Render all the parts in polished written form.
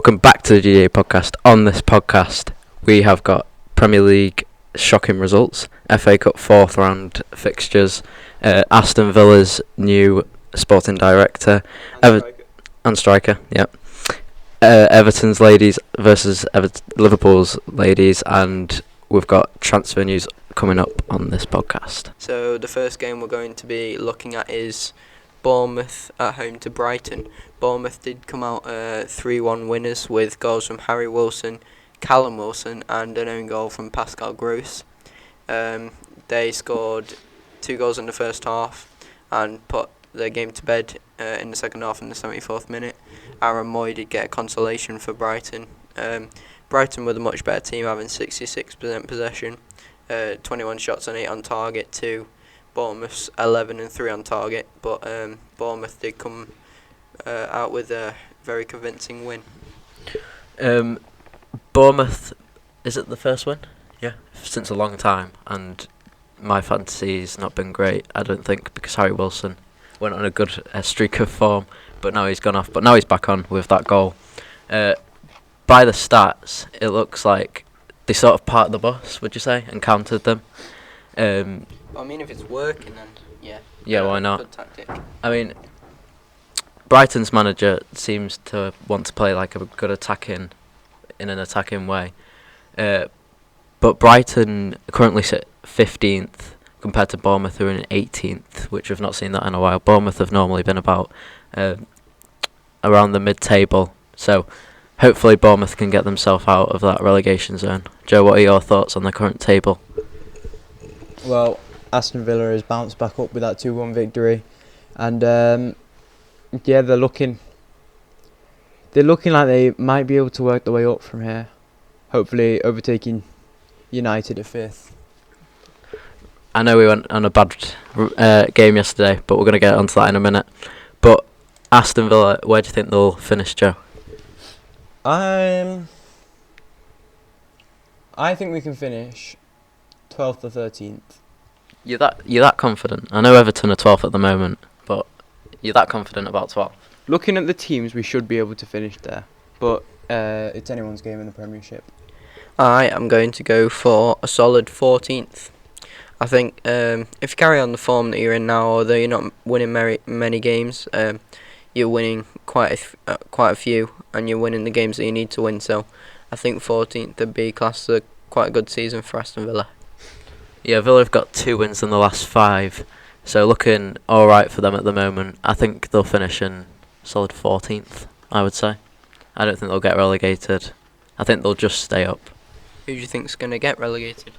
Welcome back to the JDA podcast. On this podcast, we have got Premier League shocking results, FA Cup fourth round fixtures, Aston Villa's new sporting director, and striker. Yep. Everton's ladies versus Liverpool's ladies, and we've got transfer news coming up on this podcast. So the first game we're going to be looking at is Bournemouth at home to Brighton. Bournemouth did come out 3-1 winners with goals from Harry Wilson, Callum Wilson and an own goal from Pascal Gross. They scored 2 goals in the first half and put their game to bed in the second half in the 74th minute. Aaron Moy did get a consolation for Brighton. Brighton were the much better team, having 66% possession, 21 shots on 8 on target to Bournemouth's 11 and 3 on target, but Bournemouth did come out with a very convincing win. Bournemouth, is it the first win? Yeah, since a long time, and my fantasy's not been great, I don't think, because Harry Wilson went on a good streak of form, but now he's gone off. But now he's back on with that goal. By the stats, it looks like they sort of parked the bus, would you say, and counted them. I mean, if it's working, then yeah. Yeah, why not? Good tactic. I mean, Brighton's manager seems to want to play like a good attacking, in an attacking way. But Brighton currently sit 15th compared to Bournemouth, who are in 18th, which we've not seen that in a while. Bournemouth have normally been about around the mid-table, so hopefully Bournemouth can get themselves out of that relegation zone. Joe, what are your thoughts on the current table? Well, Aston Villa has bounced back up with that 2-1 victory, and yeah, they're looking like they might be able to work their way up from here, hopefully overtaking United at 5th. I know we went on a bad game yesterday, but we're going to get onto that in a minute. But Aston Villa, where do you think they'll finish, Joe? I think we can finish 12th or 13th. You're that confident? I know Everton are 12th at the moment, but you're that confident about 12th? Looking at the teams, we should be able to finish there, but it's anyone's game in the Premiership. I am going to go for a solid 14th. I think if you carry on the form that you're in now, although you're not winning many games, you're winning quite a few, and you're winning the games that you need to win. So I think 14th would be classed as quite a good season for Aston Villa. Yeah, Villa have got 2 wins in the last 5, so looking alright for them at the moment. I think they'll finish in solid 14th, I would say. I don't think they'll get relegated. I think they'll just stay up. Who do you think's going to get relegated?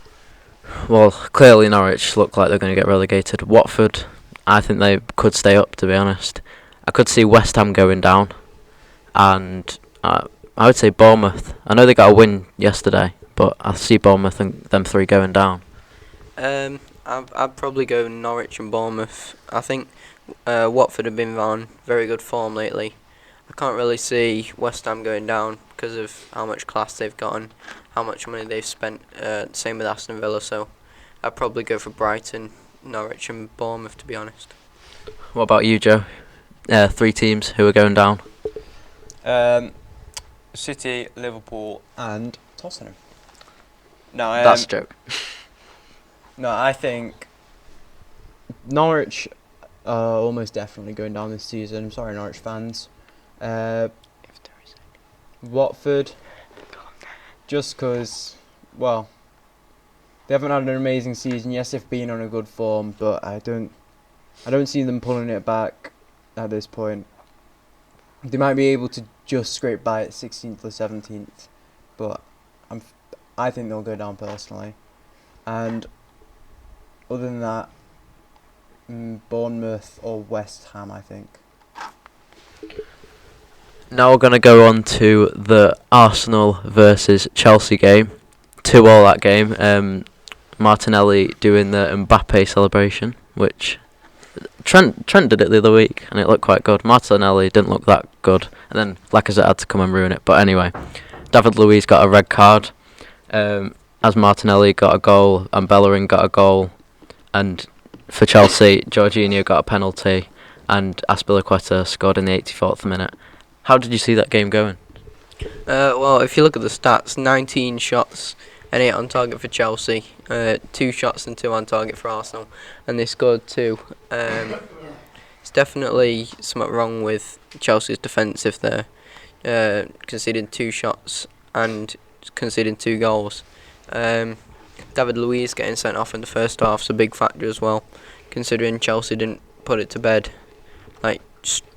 Well, clearly Norwich look like they're going to get relegated. Watford, I think they could stay up, to be honest. I could see West Ham going down, and I would say Bournemouth. I know they got a win yesterday, but I see Bournemouth and them 3 going down. I'd probably go Norwich and Bournemouth. I think Watford have been on very good form lately. I can't really see West Ham going down because of how much class they've gotten, how much money they've spent. Same with Aston Villa, so I'd probably go for Brighton, Norwich and Bournemouth, to be honest. What about you, Joe? 3 teams who are going down? City, Liverpool and Tottenham. No, That's a joke. No, I think Norwich are almost definitely going down this season. I'm sorry, Norwich fans. Watford, just because, well, they haven't had an amazing season. Yes, they've been on a good form, but I don't see them pulling it back at this point. They might be able to just scrape by at 16th or 17th, but I think they'll go down personally. And other than that, Bournemouth or West Ham, I think. Now we're going to go on to the Arsenal versus Chelsea game. 2-2 that game. Martinelli doing the Mbappe celebration, which Trent did it the other week, and it looked quite good. Martinelli didn't look that good, and then Lacazette had to come and ruin it. But anyway, David Luiz got a red card, as Martinelli got a goal, and Bellerin got a goal, and for Chelsea, Jorginho got a penalty, and Azpilicueta scored in the 84th minute. How did you see that game going? Well, if you look at the stats, 19 shots and 8 on target for Chelsea, 2 shots and 2 on target for Arsenal, and they scored 2. It's definitely something wrong with Chelsea's defence if they're conceding 2 shots and conceding 2 goals. David Luiz getting sent off in the first half is a big factor as well, considering Chelsea didn't put it to bed like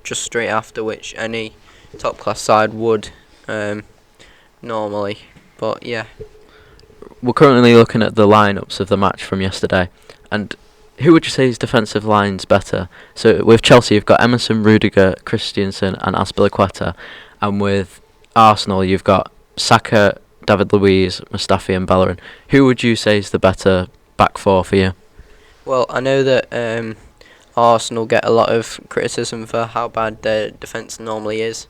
just straight after, which any top class side would normally. But yeah, We're currently looking at the lineups of the match from yesterday, and who would you say is defensive line's better? So with Chelsea, you've got Emerson, Rudiger, Christensen, and Aspilicueta, and with Arsenal, you've got Saka, David Luiz, Mustafi, and Bellerin. Who would you say is the better back four for you? well, I know that Arsenal get a lot of criticism for how bad their defence normally is.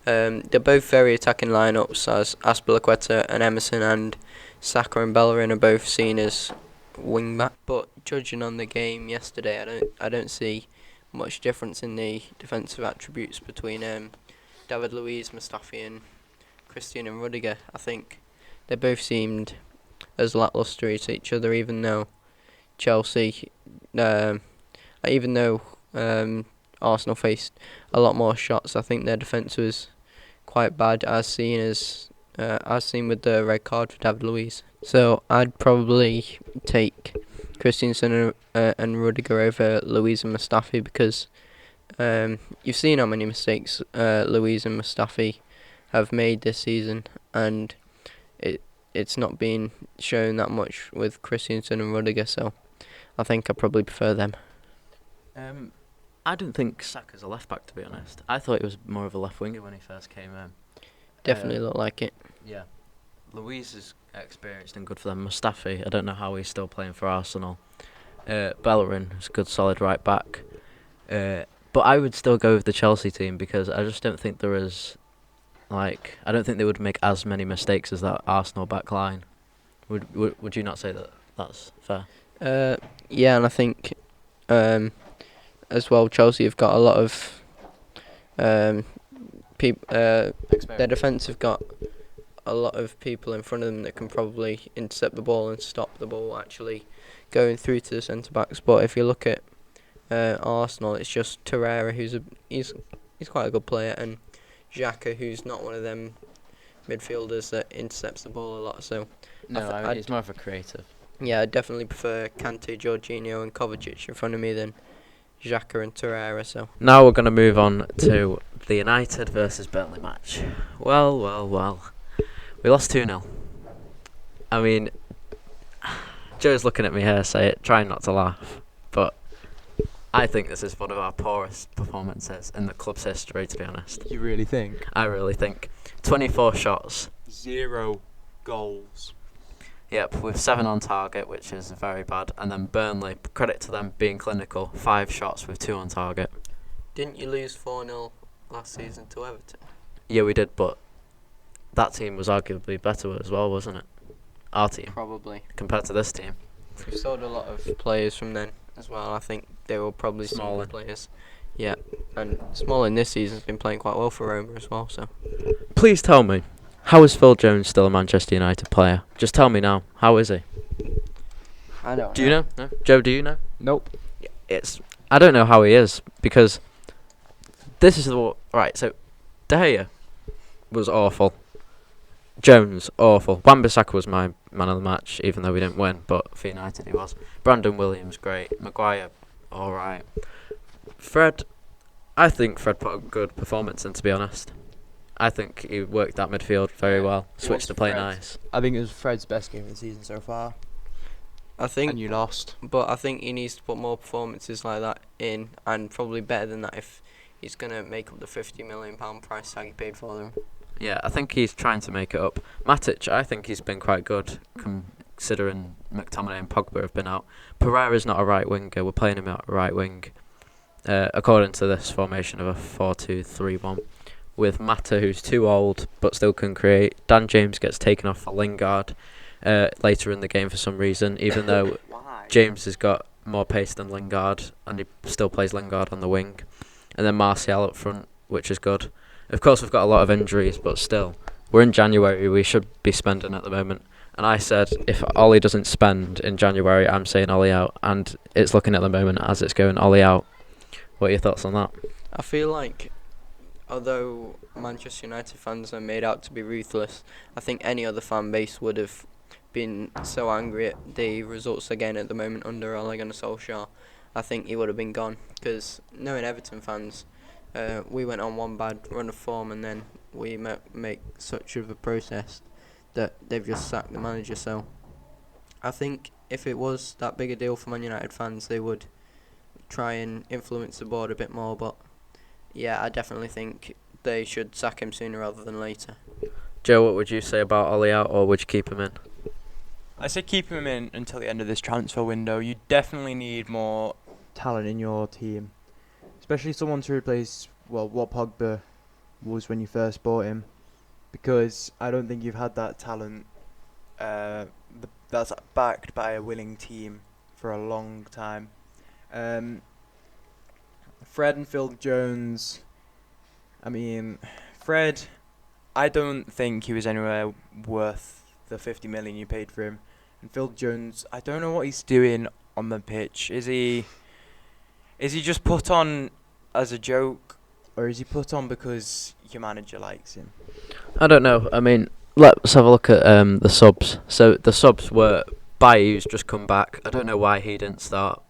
They're both very attacking lineups, as Aspilicueta and Emerson and Saka and Bellerin are both seen as wing back. But judging on the game yesterday, I don't see much difference in the defensive attributes between David Luiz, Mustafi, and Christian and Rudiger. I think they both seemed as lacklustre as each other, even though Chelsea, even though Arsenal faced a lot more shots. I think their defence was quite bad, as seen with the red card for David Luiz. So I'd probably take Christensen and Rudiger over Luiz and Mustafi, because you've seen how many mistakes Luiz and Mustafi have made this season, and it's not been shown that much with Christensen and Rudiger. So I think I probably prefer them. I didn't think Saka's a left back, to be honest. I thought he was more of a left winger when he first came in. Definitely look like it. Yeah. Luiz is experienced and good for them. Mustafi, I don't know how he's still playing for Arsenal. Bellerin is a good solid right back. But I would still go with the Chelsea team, because I just don't think there is, I don't think they would make as many mistakes as that Arsenal back line. Would you not say that that's fair? Yeah, and I think as well, Chelsea have got a lot of people. Their defence have got a lot of people in front of them that can probably intercept the ball and stop the ball actually going through to the centre backs. But if you look at Arsenal, it's just Torreira, he's quite a good player, and Xhaka, who's not one of them midfielders that intercepts the ball a lot. So no, he's more of a creative. Yeah, I definitely prefer Kante, Jorginho, and Kovacic in front of me than Xhaka and Torreira. So now we're going to move on to the United versus Burnley match. Well. We lost 2-0. I mean, Joe's looking at me here, trying not to laugh, but I think this is one of our poorest performances in the club's history, to be honest. You really think? I really think. 24 shots. 0 goals. Yep, with 7 on target, which is very bad. And then Burnley, credit to them being clinical, 5 shots with 2 on target. didn't you lose 4-0 last season to Everton? Yeah, we did, but that team was arguably better as well, wasn't it? Our team. Probably. Compared to this team. We sold a lot of players from then as well. I think they were probably smaller players. Yeah, and Smalling this season's been playing quite well for Roma as well. So, please tell me, how is Phil Jones still a Manchester United player? Just tell me now. How is he? I don't know. Do you know? No? Joe, do you know? Nope. I don't know how he is, because this is the right. So, De Gea was awful. Jones, awful. Wan-Bissaka was my man of the match, even though we didn't win, but for United he was. Brandon Williams, great. Maguire, alright. Fred, I think Fred put a good performance in, to be honest. I think he worked that midfield very well. Switched to play nice. I think it was Fred's best game of the season so far. I think, And you lost. but I think he needs to put more performances like that in, and probably better than that if he's going to make up the £50 million price tag he paid for them. Yeah, I think he's trying to make it up. Matic, I think he's been quite good, considering McTominay and Pogba have been out. Pereira's not a right winger. We're playing him at right wing, according to this formation of a 4-2-3-1, with Mata, who's too old but still can create. Dan James gets taken off for Lingard later in the game for some reason, even though James has got more pace than Lingard, and he still plays Lingard on the wing. And then Martial up front, which is good. Of course, we've got a lot of injuries, but still, we're in January, we should be spending at the moment. And I said, if Ole doesn't spend in January, I'm saying Ole out. And it's looking at the moment as it's going Ole out. What are your thoughts on that? I feel like, although Manchester United fans are made out to be ruthless, I think any other fan base would have been so angry at the results again at the moment under Ole Gunnar Solskjaer. I think he would have been gone, because knowing Everton fans, we went on one bad run of form and then we make such of a process that they've just sacked the manager. So I think if it was that big a deal for Man United fans, they would try and influence the board a bit more. But yeah, I definitely think they should sack him sooner rather than later. Joe, what would you say about Ole out, or would you keep him in? I say keep him in until the end of this transfer window. You definitely need more Talent in your team, especially someone to replace what Pogba was when you first bought him, because I don't think you've had that talent that's backed by a winning team for a long time. Fred and Phil Jones. I mean, Fred, I don't think he was anywhere worth the 50 million you paid for him. And Phil Jones, I don't know what he's doing on the pitch. Is he just put on as a joke, or is he put on because your manager likes him? I don't know. I mean, let's have a look at the subs. So the subs were Bailly, who's just come back. I don't know why he didn't start.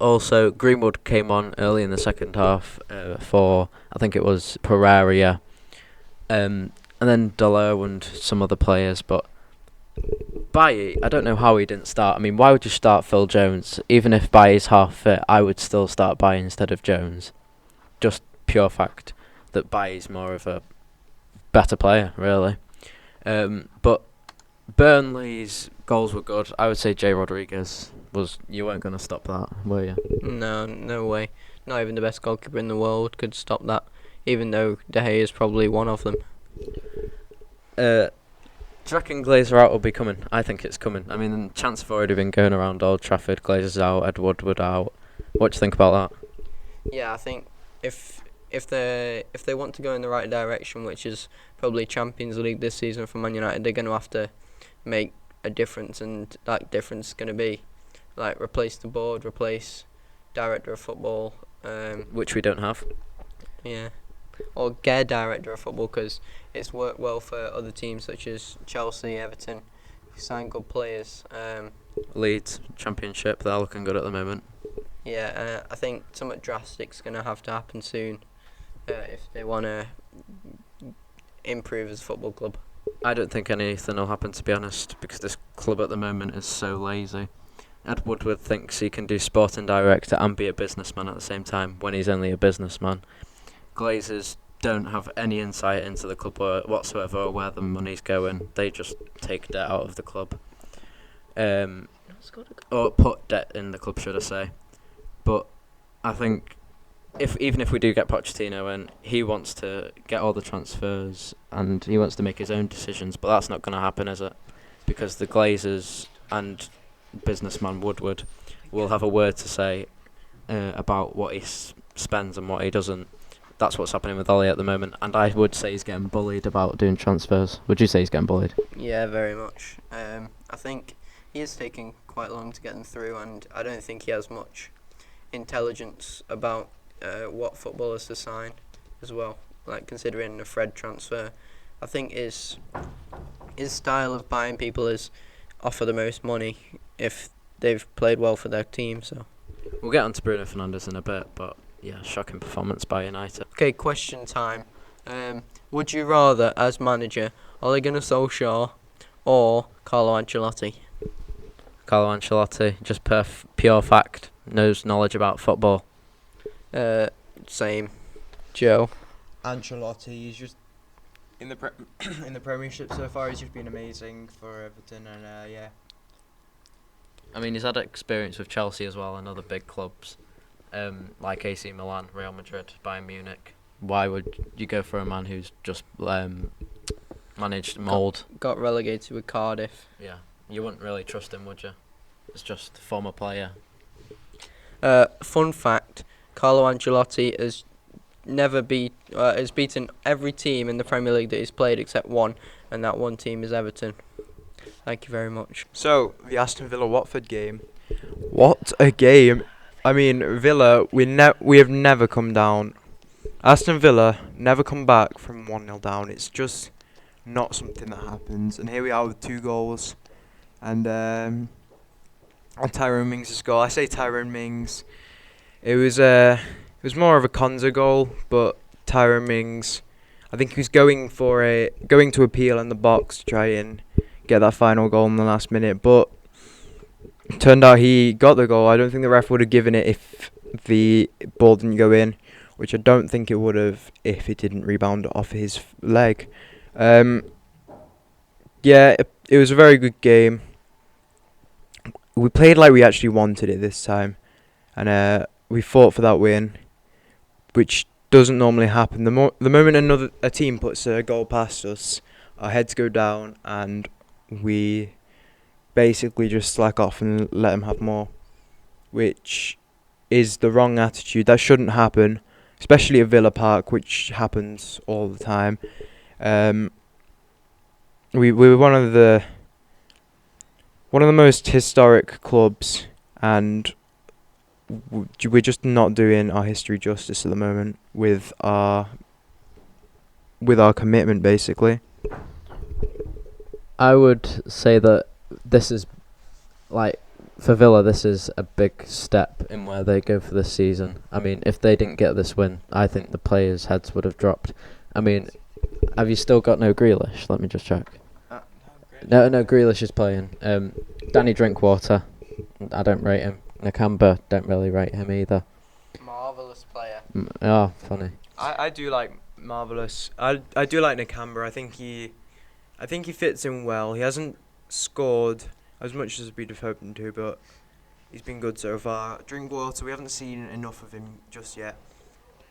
Also, Greenwood came on early in the second half for, I think it was Pereira. And then Delo and some other players. But Bailly, I don't know how he didn't start. I mean, why would you start Phil Jones? Even if Bailly's half fit, I would still start Bailly instead of Jones. Just pure fact that Bailly's more of a better player, really. But Burnley's goals were good. I would say Jay Rodriguez was. You weren't going to stop that, were you? No way. Not even the best goalkeeper in the world could stop that, even though De Gea is probably one of them. Do you reckon Glazer out will be coming? I think it's coming. I mean, the chances have already been going around Old Trafford. Glazer's out, Ed Woodward out. What do you think about that? Yeah, I think if they want to go in the right direction, which is probably Champions League this season for Man United, they're going to have to make a difference, and that difference is going to be like replace the board, replace director of football, Which we don't have. yeah, or get a director of football, because it's worked well for other teams such as Chelsea, Everton, who sign good players. Leeds, Championship, they're looking good at the moment. Yeah, I think something drastic's going to have to happen soon if they want to improve as a football club. I don't think anything will happen, to be honest, because this club at the moment is so lazy. Ed Woodward thinks he can do sporting director and be a businessman at the same time when he's only a businessman. Glazers don't have any insight into the club whatsoever, or where the money's going. They just take debt out of the club. Or put debt in the club, should I say. But I think even if we do get Pochettino in, he wants to get all the transfers and he wants to make his own decisions, but that's not going to happen, is it? Because the Glazers and businessman Woodward will have a word to say about what he spends and what he doesn't. That's what's happening with Ole at the moment, and I would say he's getting bullied about doing transfers. Would you say he's getting bullied? Yeah, very much. I think he is taking quite long to get them through, and I don't think he has much intelligence about what footballers to sign as well. Like, considering the Fred transfer, I think his style of buying people is offer the most money if they've played well for their team. So we'll get on to Bruno Fernandes in a bit, but yeah, shocking performance by United. Okay, question time. Would you rather, as manager, Ole Gunnar Solskjaer or Carlo Ancelotti? Carlo Ancelotti, just pure fact, knows knowledge about football. Same. Joe? Ancelotti, he's just in the Premiership so far. He's just been amazing for Everton, and yeah. I mean, he's had experience with Chelsea as well and other big clubs, like AC Milan, Real Madrid, Bayern Munich. Why would you go for a man who's just managed Mould? Got relegated with Cardiff. Yeah, you wouldn't really trust him, would you? It's just a former player. Fun fact, Carlo Ancelotti has has beaten every team in the Premier League that he's played except one, and that one team is Everton. Thank you very much. So, the Aston Villa-Watford game. What a game. I mean, Villa, we have never come down. Aston Villa never come back from 1-0 down. It's just not something that happens. And here we are with 2 goals. And Tyrone Mings' goal. I say Tyrone Mings. It was more of a Konza goal, but Tyrone Mings, I think he was going to appeal in the box to try and get that final goal in the last minute, but it turned out he got the goal. I don't think the ref would have given it if the ball didn't go in, which I don't think it would have if it didn't rebound off his leg. It was a very good game. We played like we actually wanted it this time, and we fought for that win, which doesn't normally happen. The moment a team puts a goal past us, our heads go down and we basically just slack off and let them have more, which is the wrong attitude. That shouldn't happen, especially at Villa Park, which happens all the time. We were one of the most historic clubs, and we're just not doing our history justice at the moment with our commitment, basically. I would say that this is, like, for Villa, this is a big step in where they go for this season. I mean, if they didn't get this win, I think the players' heads would have dropped. I mean, have you still got no Grealish? Let me just check. No, Grealish is playing. Danny Drinkwater, I don't rate him. Nakamba, don't really rate him either. Marvellous player. Oh, funny. I do like Marvellous. I do like Nakamba. I think he fits in well. He hasn't scored as much as we'd have hoped him to, but he's been good so far. Drinkwater, we haven't seen enough of him just yet.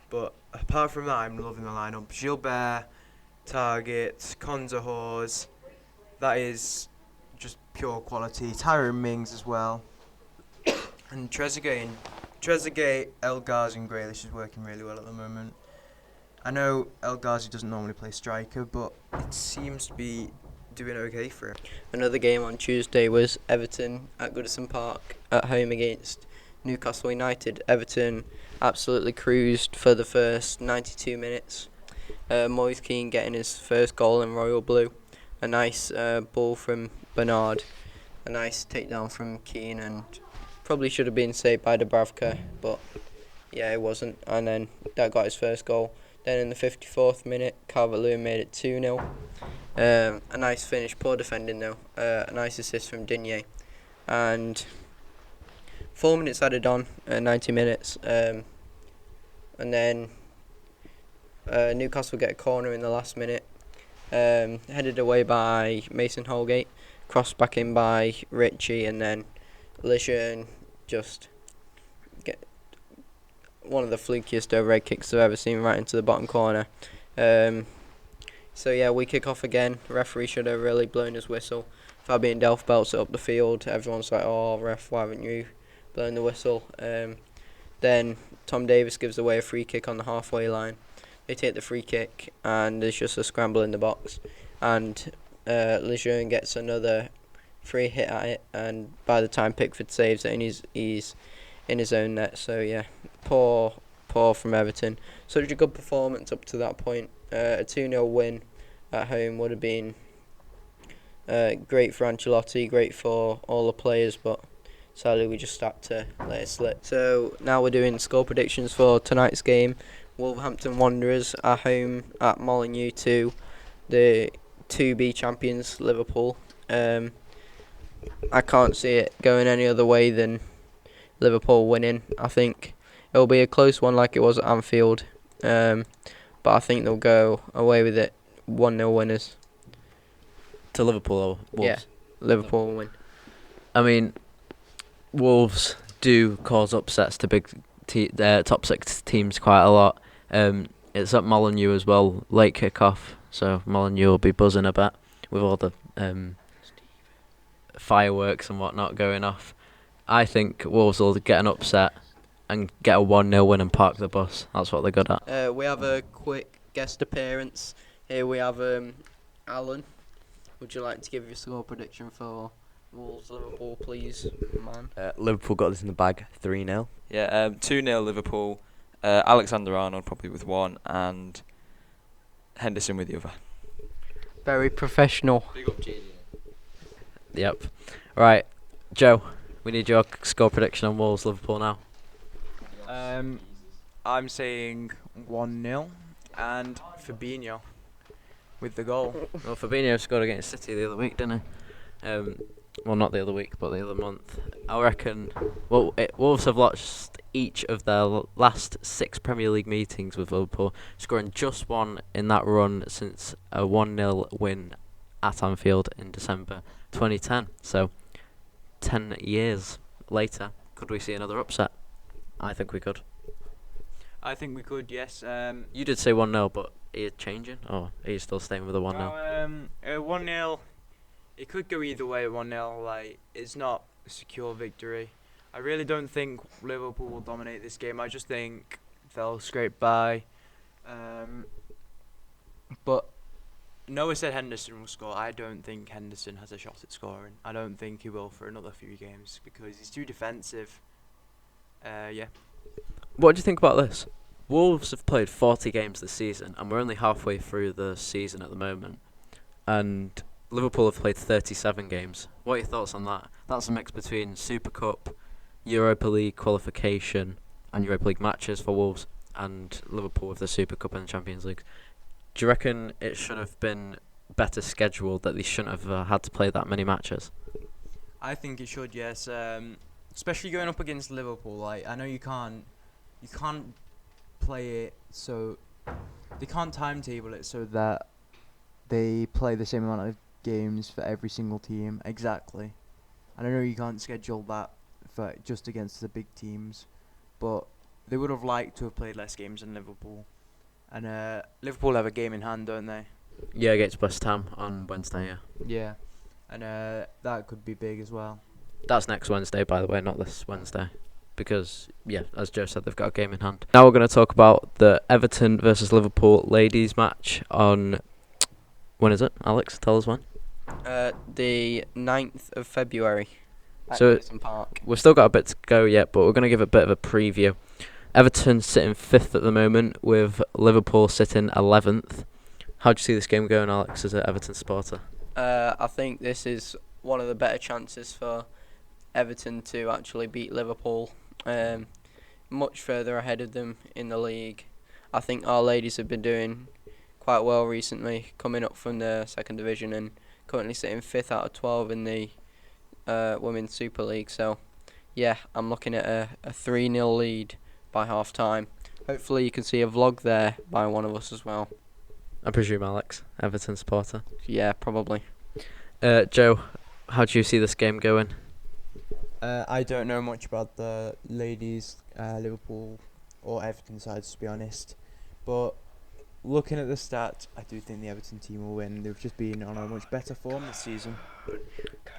But apart from that, I'm loving the lineup. Gilbert, Target, Konza Hawes. That is just pure quality. Tyrone Mings as well. And Trezeguet, El Ghazi and Grealish is working really well at the moment. I know El Ghazi doesn't normally play striker, but it seems to be doing okay for him. Another game on Tuesday was Everton at Goodison Park at home against Newcastle United. Everton absolutely cruised for the first 92 minutes. Moise Keane getting his first goal in royal blue. A nice ball from Bernard. A nice takedown from Keane, and probably should have been saved by Dubravka, but yeah, it wasn't. And then that got his first goal. Then in the 54th minute, Calvert-Lewin made it 2-0. A nice finish, poor defending though. A nice assist from Digne. And 4 minutes added on, 90 minutes. And then Newcastle get a corner in the last minute. Headed away by Mason Holgate. Crossed back in by Ritchie, and then Lejeune just get one of the flukiest overhead kicks I've ever seen right into the bottom corner. So yeah, we kick off again. The referee should have really blown his whistle. Fabian Delph belts it up the field. Everyone's like, "Oh, ref, why haven't you blown the whistle?" Then Tom Davis gives away a free kick on the halfway line. They take the free kick, and there's just a scramble in the box. And Lejeune gets another free hit at it, and by the time Pickford saves it, and he's in his own net. So yeah, poor from Everton. Such a good performance up to that point. A 2-0 win at home would have been great for Ancelotti, great for all the players, but sadly we just had to let it slip. So now we're doing score predictions for tonight's game. Wolverhampton Wanderers are home at Molineux to the 2B champions Liverpool. I can't see it going any other way than Liverpool winning. I think it'll be a close one like it was at Anfield, but I think they'll go away with it 1-0 winners. To Liverpool or Wolves? Yeah, Liverpool will win. I mean, Wolves do cause upsets to big top six teams quite a lot. It's at Molineux as well, late kick-off, so Molineux will be buzzing a bit with all the fireworks and whatnot going off. I think Wolves will get an upset and get a 1-0 win and park the bus. That's what they're good at. We have a quick guest appearance. Here we have Alan. Would you like to give your score prediction for Wolves Liverpool, please, man? Liverpool got this in the bag, 3-0. Yeah, 2-0 Liverpool. Alexander Arnold probably with one, and Henderson with the other. Very professional. Big up JDA. Yep. Right, Joe, we need your score prediction on Wolves Liverpool now. I'm saying 1-0 and Fabinho with the goal. Well, Fabinho scored against City the other week, didn't he? Well, not the other week, but the other month. I reckon. Well, Wolves have lost each of their last 6 Premier League meetings with Liverpool, scoring just one in that run since a 1-0 win at Anfield in December 2010. So, 10 years later, could we see another upset? I think we could. I think we could, yes. You did say 1-0, but are you changing? Or are you still staying with a 1-0? 1-0. It could go either way. 1-0, like, it's not a secure victory. I really don't think Liverpool will dominate this game. I just think they'll scrape by. But Noah said Henderson will score. I don't think Henderson has a shot at scoring. I don't think he will for another few games because he's too defensive. Yeah. What do you think about this? Wolves have played 40 games this season, and we're only halfway through the season at the moment. And Liverpool have played 37 games. What are your thoughts on that? That's a mix between Super Cup, Europa League qualification, and Europa League matches for Wolves, and Liverpool with the Super Cup and the Champions League. Do you reckon it should have been better scheduled, that they shouldn't have had to play that many matches? I think it should, yes. Especially going up against Liverpool. Like, I know you can't play it so they can't timetable it so that they play the same amount of games for every single team exactly. I know you can't schedule that for just against the big teams, but they would have liked to have played less games than Liverpool. And Liverpool have a game in hand, don't they? Yeah, against West Ham on Wednesday, yeah. Yeah. And that could be big as well. That's next Wednesday, by the way, not this Wednesday. Because, yeah, as Joe said, they've got a game in hand. Now we're going to talk about the Everton versus Liverpool ladies match on... When is it, Alex? Tell us when. The 9th of February. So Goodison Park. We've still got a bit to go yet, but we're going to give a bit of a preview. Everton sitting 5th at the moment, with Liverpool sitting 11th. How do you see this game going, Alex, as an Everton supporter? I think this is one of the better chances for Everton to actually beat Liverpool. Much further ahead of them in the league. I think our ladies have been doing quite well recently, coming up from the second division and currently sitting 5th out of 12 in the Women's Super League. So, yeah, I'm looking at a 3-0 lead by half time. Hopefully you can see a vlog there by one of us as well. I presume Alex, Everton supporter. Yeah, probably. Joe, how do you see this game going? I don't know much about the ladies, Liverpool or Everton sides, to be honest. But looking at the stats, I do think the Everton team will win. They've just been on a much better form this season.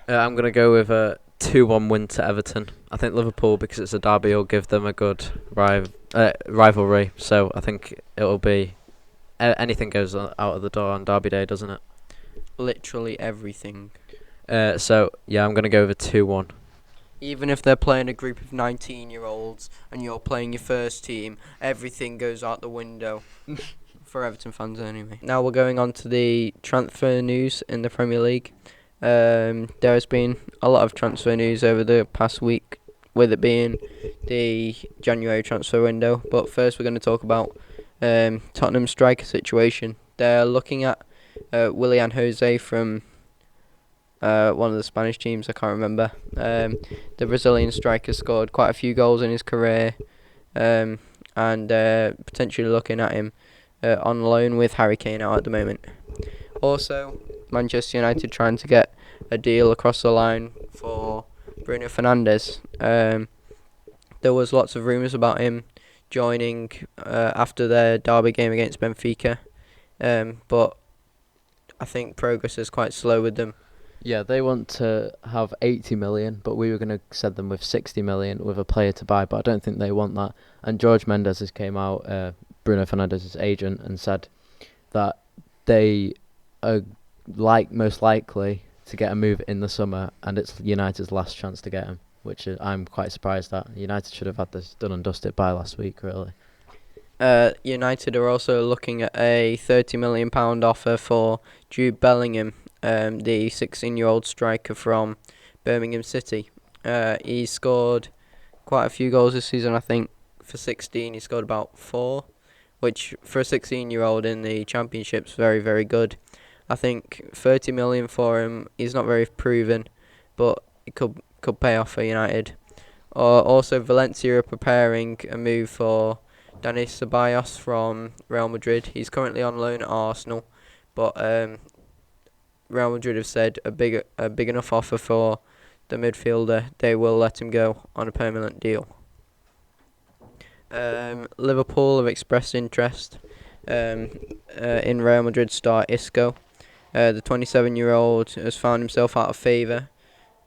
I'm going to go with a 2-1 win to Everton. I think Liverpool, because it's a derby, will give them a good rivalry. So I think it'll be... anything goes out of the door on Derby Day, doesn't it? Literally everything. So, yeah, I'm going to go with a 2-1. Even if they're playing a group of 19-year-olds and you're playing your first team, everything goes out the window. For Everton fans anyway. Now we're going on to the transfer news in the Premier League. There has been a lot of transfer news over the past week, with it being the January transfer window. But first we're going to talk about Tottenham striker situation. They're looking at Willian Jose from one of the Spanish teams, I can't remember. The Brazilian striker scored quite a few goals in his career, and potentially looking at him on loan with Harry Kane out at the moment. Also, Manchester United trying to get a deal across the line for Bruno Fernandes. There was lots of rumours about him joining after their derby game against Benfica, but I think progress is quite slow with them. Yeah, they want to have 80 million, but we were going to send them with 60 million with a player to buy, but I don't think they want that. And George Mendes has came out, Bruno Fernandes' agent, and said that they are most likely to get a move in the summer, and it's United's last chance to get him, which I'm quite surprised at. United should have had this done and dusted by last week, really. United are also looking at a £30 million offer for Jude Bellingham, the 16-year-old striker from Birmingham City. He scored quite a few goals this season, I think. For 16, he scored about 4, which for a 16-year-old in the Championship's very, very good. I think 30 million for him, he's not very proven, but it could pay off for United. Also, Valencia are preparing a move for Danis Ceballos from Real Madrid. He's currently on loan at Arsenal, but Real Madrid have said a big enough offer for the midfielder, they will let him go on a permanent deal. Liverpool have expressed interest in Real Madrid star Isco. The 27-year-old has found himself out of favour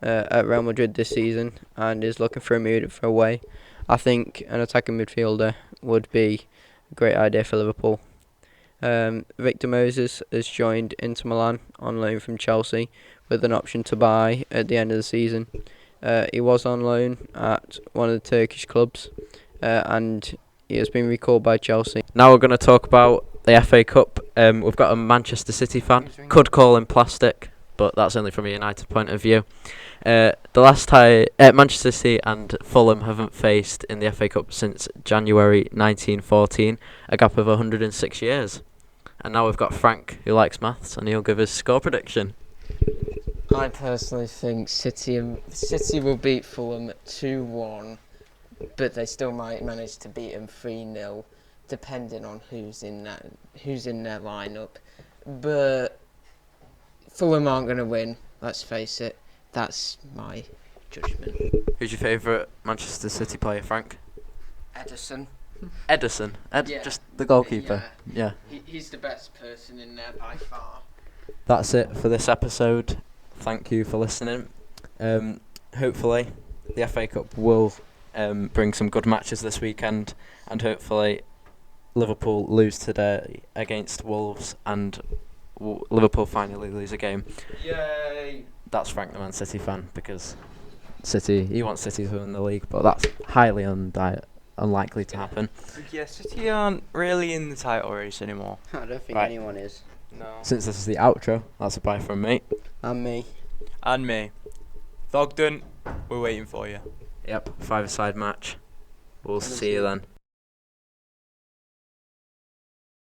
at Real Madrid this season and is looking for a move away. I think an attacking midfielder would be a great idea for Liverpool. Victor Moses has joined Inter Milan on loan from Chelsea with an option to buy at the end of the season. He was on loan at one of the Turkish clubs and he has been recalled by Chelsea. Now we're going to talk about the FA Cup. We've got a Manchester City fan. Could call him plastic, but that's only from a United point of view. The last time Manchester City and Fulham haven't faced in the FA Cup since January 1914, a gap of 106 years. And now we've got Frank, who likes maths, and he'll give us score prediction. I personally think City will beat Fulham 2-1, but they still might manage to beat them 3-0, depending on who's in their lineup. But Fulham aren't going to win. Let's face it. That's my judgment. Who's your favourite Manchester City player, Frank? Ederson. Ederson? Yeah. Just the goalkeeper? Yeah. He's the best person in there by far. That's it for this episode. Thank you for listening. Hopefully the FA Cup will bring some good matches this weekend, and hopefully Liverpool lose today against Wolves and Liverpool finally lose a game. Yay! That's Frank, the Man City fan, because he wants City to win the league, but that's highly unlikely to happen. Yeah, City aren't really in the title race anymore. I don't think Right. anyone is. No. Since this is the outro, that's a bye from me. And me. And me. Thogden, we're waiting for you. Yep, 5-a-side match. We'll see you then.